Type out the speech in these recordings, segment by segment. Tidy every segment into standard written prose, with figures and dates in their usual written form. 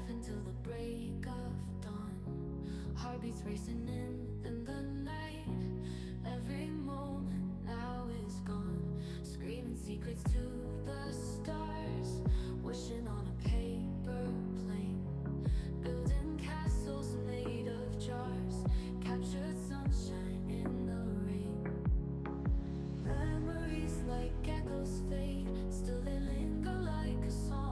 laughing till the break of dawn. Heartbeats racing in the night. Every moment now is gone. Screaming secrets to the stars. Wishing on a paper plane. Building castles made of jars. Captured sunshine in the rain. Memories like echoes fade. Still they linger like a song.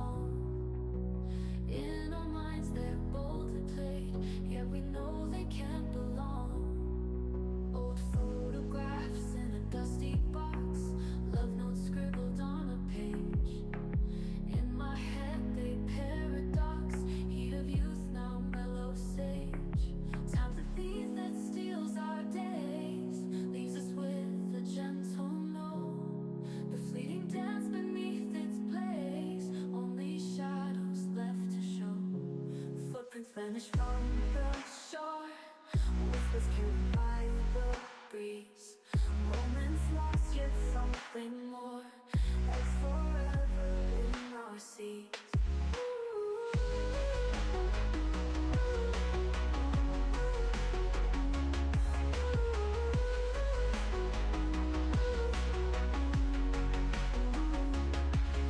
In our minds they're boldly played. Yet we know they can't belong. Old photographs in a dusty box. Love notes scribbled on a page. In my head they paradox. Heat of youth now mellow sage. Time's a thief that steals our days. Leaves us with a gentle note. The fleeting dance beneath its blaze. Only shadows left to show. Footprints vanish from the shore. Whispers carried by the breeze. Moments lost yet something more. As forever in our seas.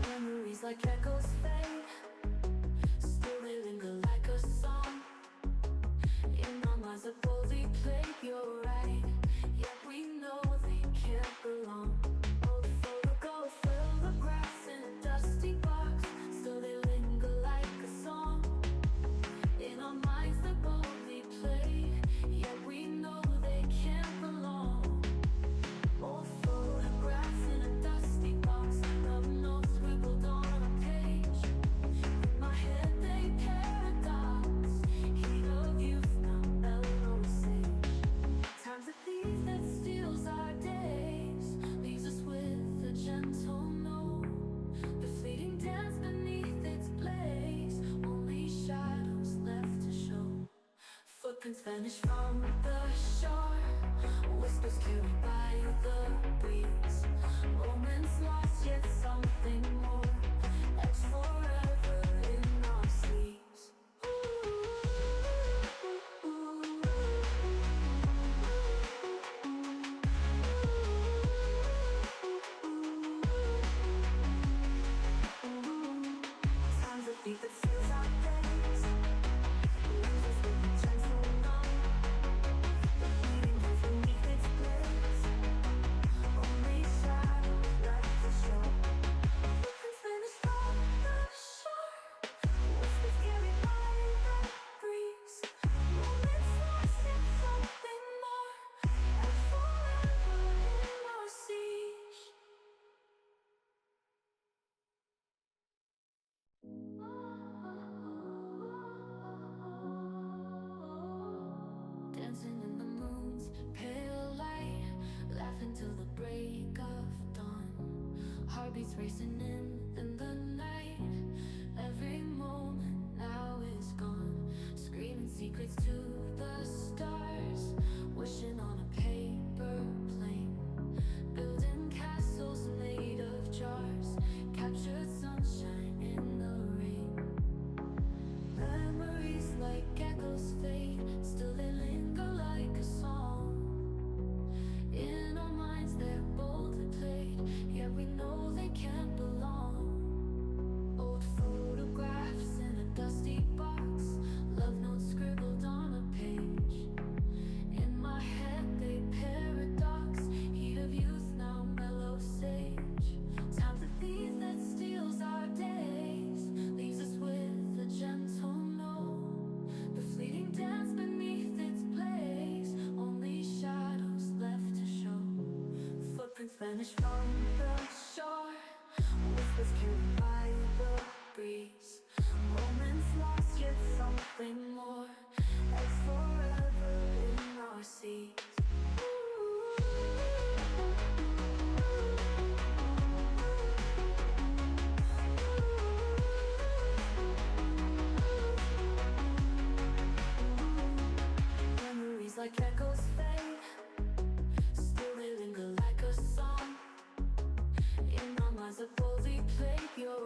Memories like echoes fade. Still they linger like a song. In our minds that boldly play. You're right, yet we know they can't belong. Old photographs in a dusty box. Still they linger like a song. In our minds that boldly play. Yet we know they can't belong. Old photographs in a dusty box. Love notes scribbled on a page. In my head they paradox. Heat of youth now mellow sage. Time's a thief that steals our days. Leaves us with a gentle note. The fleeting dance beneath its blaze. Only shadows left to show. Footprints vanish from the shore. Whispers carried by the breeze. Moments lost yet something more. Etched forever in our seas. Time's a beat that fills our days. Leaves us with a gentle note. The fleeting dance beneath its blaze. Only shadows left to show. Footprints vanish from the shore. Whispers carried by the breeze. Moments lost in something more. And forever in our siege. Dancing in the moon's pale light. Laughing till the break of dawn. Heartbeats racing in the night. Every moment now is gone. Screaming secrets to the stars. Wishing on a paper plane. Building castles made of jars. Captured sunshine in the rain. Memories like echoes fade. Still they linger like a song. In our minds they're boldly played. Yet we know they can't belong. Old photographs in a dusty box. Love notes scribbled on a page. In my head they paradox. Heat of youth now mellow sage. Time's a thief that steals our days. Leaves us with a gentle note. The fleeting dance beneath its blaze. Only shadows left to show. Footprints vanish from the shore. Whispers carried by the breeze. Moments lost yet something more. As forever in our seas. Memories like echoes fade. Still they linger like a song. In our minds that boldly play. You're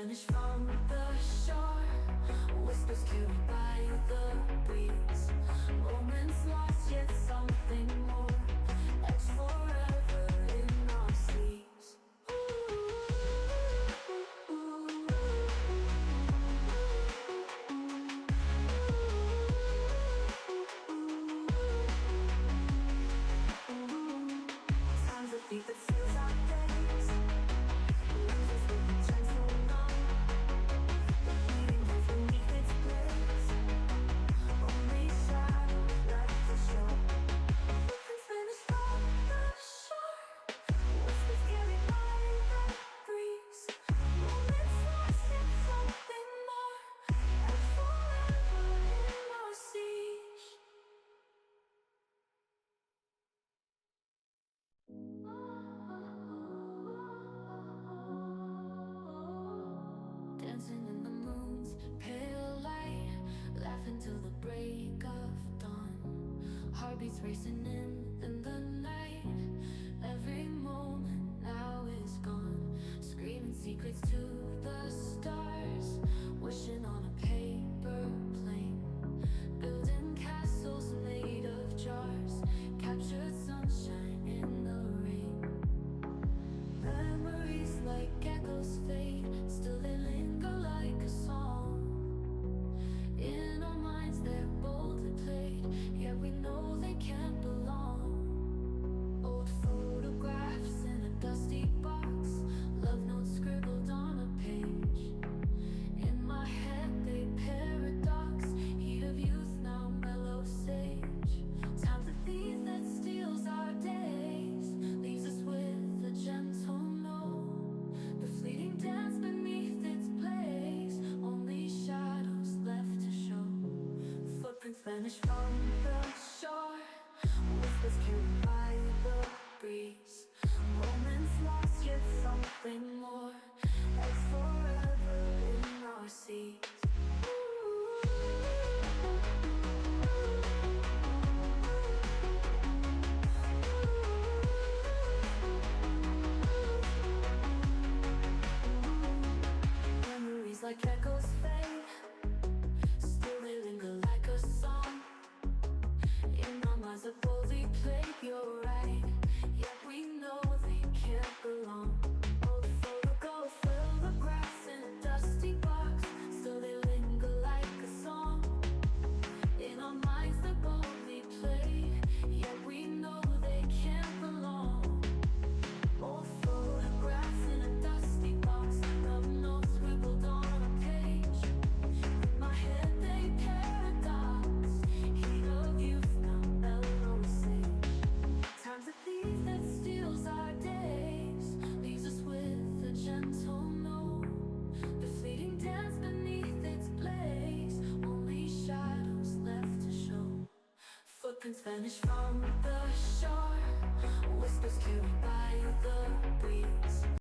vanish from the shore. Whispers carried by the breeze. Moments lost, yet something more. Etched forever in our seas. Times that beat that fills our days. Lenses with the gentle numb. The fleeting life beneath its blaze. Only shadow left to show. Footprints vanish from the shore. Whispers carried by the breeze. Moments lost in something more. And forever in our siege. Dancing in the moon's pale light, laughing till the break of dawn. Heartbeats racing in the night. Every moment now is gone. Screaming secrets to the stars, wishing on a paper plane. Building castles made of jars, captured sunshine in the rain. Memories like echoes fade, still they linger like a song. In our minds they're boldly played, yet we know they can't belong. Old photographs in a dusty box, love notes scribbled on a page. In my head they paradox, heat of youth now mellow sage. Time's a thief that steals our days, leaves us with a gentle note. The fleeting dance beneath its blaze, only shadows left to show. Footprints vanish from the shore. Whispers carried by the breeze. Moments lost, yet something more. As forever in our seas. Memories like echoes fade, still they linger like a song. In our minds that boldly play, you're right, yet we know they can't belong. Old photographs in a dusty box, still they linger like a song. In our minds that boldly play, yet we know they can't belong. Old photographs in a dusty box, love notes scribbled on a page. In my head they paradox, heat of youth now mellow sage. Time's a thief that steals our days, leaves us with a gentle note. The fleeting dance beneath its blaze, only shadows left to show. Footprints vanish from the shore. Whispers carried by the breeze.